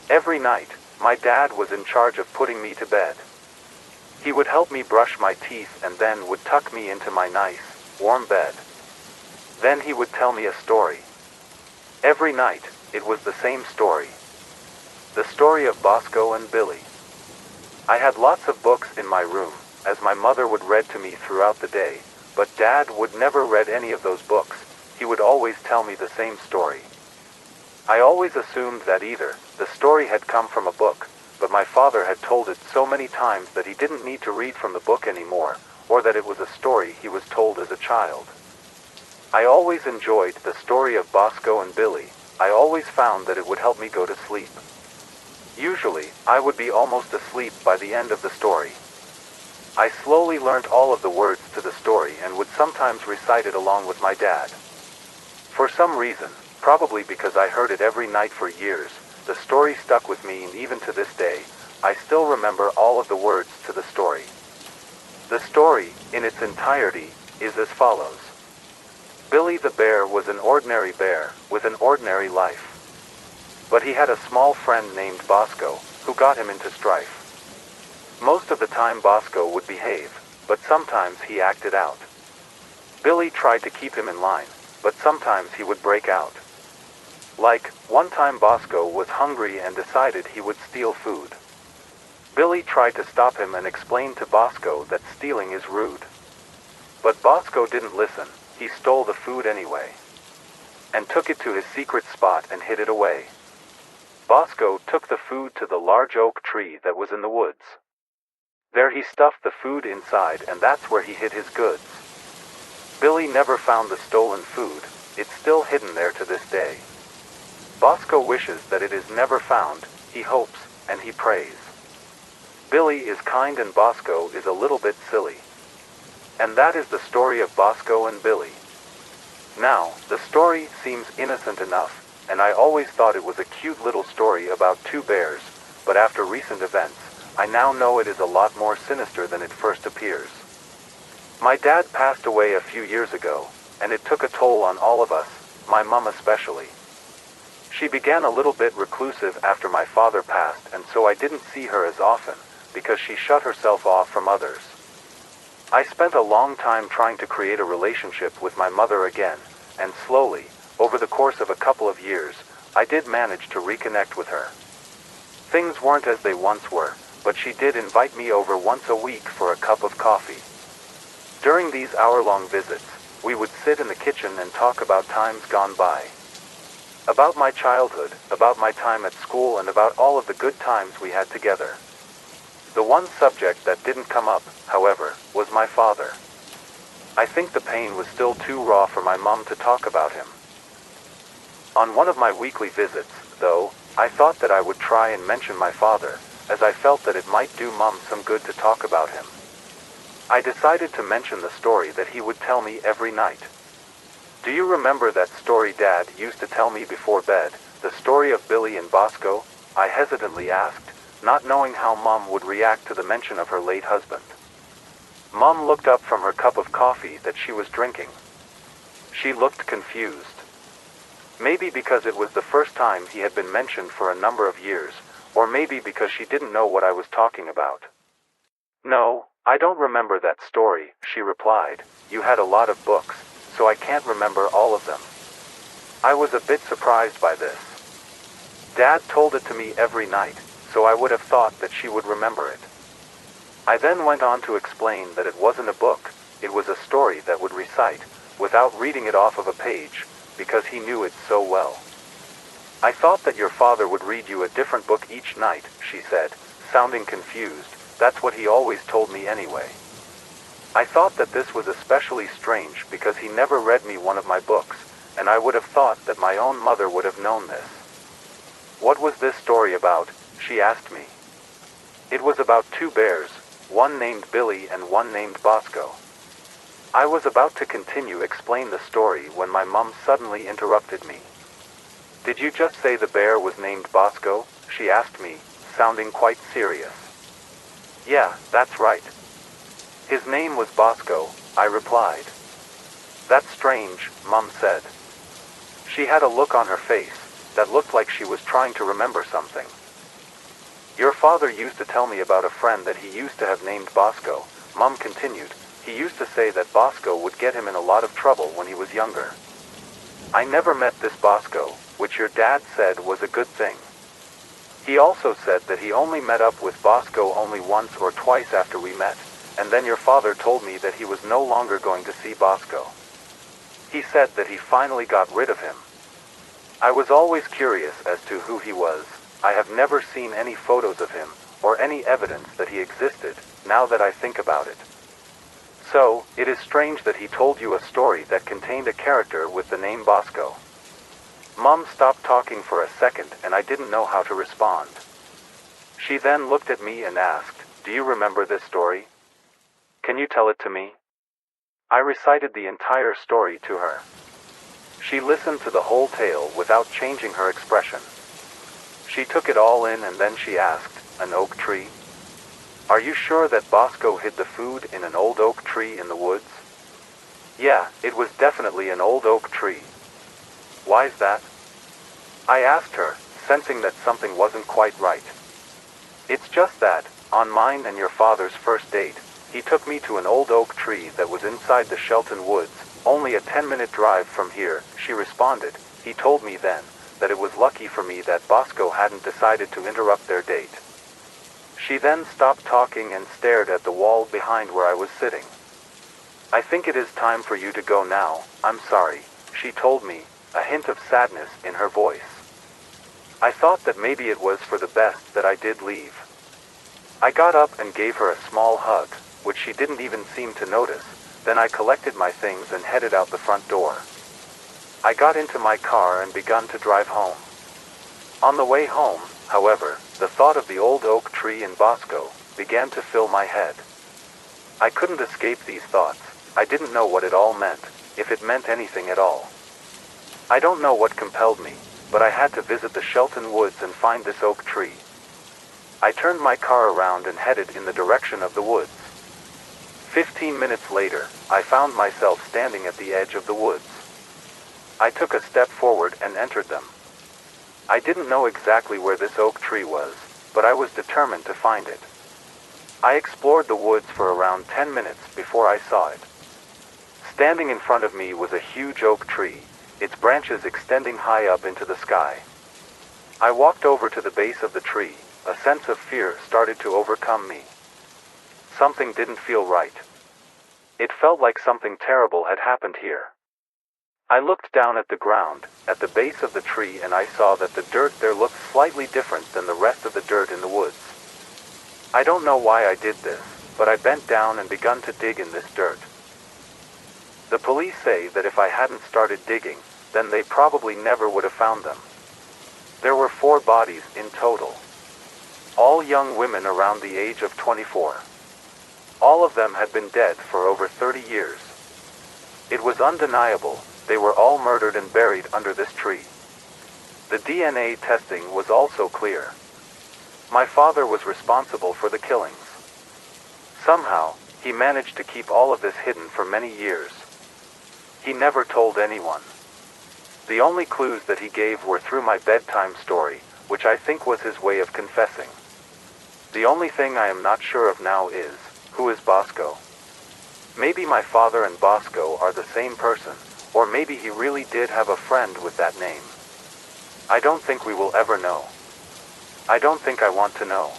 Every night, my dad was in charge of putting me to bed. He would help me brush my teeth and then would tuck me into my nice, warm bed. Then he would tell me a story. Every night, it was the same story. The story of Bosco and Billy. I had lots of books in my room, as my mother would read to me throughout the day, but Dad would never read any of those books. He would always tell me the same story. I always assumed that either the story had come from a book, but my father had told it so many times that he didn't need to read from the book anymore, or that it was a story he was told as a child. I always enjoyed the story of Bosco and Billy. I always found that it would help me go to sleep. Usually, I would be almost asleep by the end of the story. I slowly learned all of the words to the story and would sometimes recite it along with my dad. For some reason, probably because I heard it every night for years, the story stuck with me, and even to this day, I still remember all of the words to the story. The story, in its entirety, is as follows. Billy the bear was an ordinary bear, with an ordinary life. But he had a small friend named Bosco, who got him into strife. Most of the time Bosco would behave, but sometimes he acted out. Billy tried to keep him in line, but sometimes he would break out. Like, one time Bosco was hungry and decided he would steal food. Billy tried to stop him and explained to Bosco that stealing is rude. But Bosco didn't listen. He stole the food anyway, and took it to his secret spot and hid it away. Bosco took the food to the large oak tree that was in the woods. There he stuffed the food inside, and that's where he hid his goods. Billy never found the stolen food. It's still hidden there to this day. Bosco wishes that it is never found. He hopes, and he prays. Billy is kind and Bosco is a little bit silly. And that is the story of Bosco and Billy. Now, the story seems innocent enough, and I always thought it was a cute little story about two bears, but after recent events, I now know it is a lot more sinister than it first appears. My dad passed away a few years ago, and it took a toll on all of us, my mom especially. She began a little bit reclusive after my father passed, and so I didn't see her as often, because she shut herself off from others. I spent a long time trying to create a relationship with my mother again, and slowly, over the course of a couple of years, I did manage to reconnect with her. Things weren't as they once were, but she did invite me over once a week for a cup of coffee. During these hour-long visits, we would sit in the kitchen and talk about times gone by. About my childhood, about my time at school, and about all of the good times we had together. The one subject that didn't come up, however, was my father. I think the pain was still too raw for my mom to talk about him. On one of my weekly visits, though, I thought that I would try and mention my father, as I felt that it might do Mom some good to talk about him. I decided to mention the story that he would tell me every night. Do you remember that story Dad used to tell me before bed, the story of Billy and Bosco? I hesitantly asked, not knowing how Mom would react to the mention of her late husband. Mom looked up from her cup of coffee that she was drinking. She looked confused. Maybe because it was the first time he had been mentioned for a number of years, or maybe because she didn't know what I was talking about. No, I don't remember that story, she replied. You had a lot of books, so I can't remember all of them. I was a bit surprised by this. Dad told it to me every night, so I would have thought that she would remember it. I then went on to explain that it wasn't a book, it was a story that would recite, without reading it off of a page, because he knew it so well. I thought that your father would read you a different book each night, she said, sounding confused. That's what he always told me anyway. I thought that this was especially strange because he never read me one of my books, and I would have thought that my own mother would have known this. What was this story about? She asked me. It was about two bears, one named Billy and one named Bosco. I was about to continue explain the story when my mom suddenly interrupted me. Did you just say the bear was named Bosco? She asked me, sounding quite serious. Yeah, that's right. His name was Bosco, I replied. That's strange, Mom said. She had a look on her face that looked like she was trying to remember something. father used to tell me about a friend that he used to have named Bosco," Mom continued. "He used to say that Bosco would get him in a lot of trouble when he was younger. I never met this Bosco, which your dad said was a good thing. He also said that he only met up with Bosco only once or twice after we met, and then your father told me that he was no longer going to see Bosco. He said that he finally got rid of him. I was always curious as to who he was. I have never seen any photos of him, or any evidence that he existed, now that I think about it. So, it is strange that he told you a story that contained a character with the name Bosco." Mom stopped talking for a second and I didn't know how to respond. She then looked at me and asked, "Do you remember this story? Can you tell it to me?" I recited the entire story to her. She listened to the whole tale without changing her expression. She took it all in and then she asked, "An oak tree? Are you sure that Bosco hid the food in an old oak tree in the woods?" "Yeah, it was definitely an old oak tree." "Why's that?" I asked her, sensing that something wasn't quite right. "It's just that, on mine and your father's first date, he took me to an old oak tree that was inside the Shelton woods, only a 10-minute drive from here," she responded. "He told me then that it was lucky for me that Bosco hadn't decided to interrupt their date." She then stopped talking and stared at the wall behind where I was sitting. "I think it is time for you to go now, I'm sorry," she told me, a hint of sadness in her voice. I thought that maybe it was for the best that I did leave. I got up and gave her a small hug, which she didn't even seem to notice. Then I collected my things and headed out the front door. I got into my car and begun to drive home. On the way home, however, the thought of the old oak tree in Bosco began to fill my head. I couldn't escape these thoughts. I didn't know what it all meant, if it meant anything at all. I don't know what compelled me, but I had to visit the Shelton woods and find this oak tree. I turned my car around and headed in the direction of the woods. 15 minutes later, I found myself standing at the edge of the woods. I took a step forward and entered them. I didn't know exactly where this oak tree was, but I was determined to find it. I explored the woods for around 10 minutes before I saw it. Standing in front of me was a huge oak tree, its branches extending high up into the sky. I walked over to the base of the tree. A sense of fear started to overcome me. Something didn't feel right. It felt like something terrible had happened here. I looked down at the ground, at the base of the tree, and I saw that the dirt there looked slightly different than the rest of the dirt in the woods. I don't know why I did this, but I bent down and begun to dig in this dirt. The police say that if I hadn't started digging, then they probably never would have found them. There were 4 bodies in total. All young women around the age of 24. All of them had been dead for over 30 years. It was undeniable, they were all murdered and buried under this tree. The DNA testing was also clear. My father was responsible for the killings. Somehow, he managed to keep all of this hidden for many years. He never told anyone. The only clues that he gave were through my bedtime story, which I think was his way of confessing. The only thing I am not sure of now is, who is Bosco? Maybe my father and Bosco are the same person, or maybe he really did have a friend with that name. I don't think we will ever know. I don't think I want to know.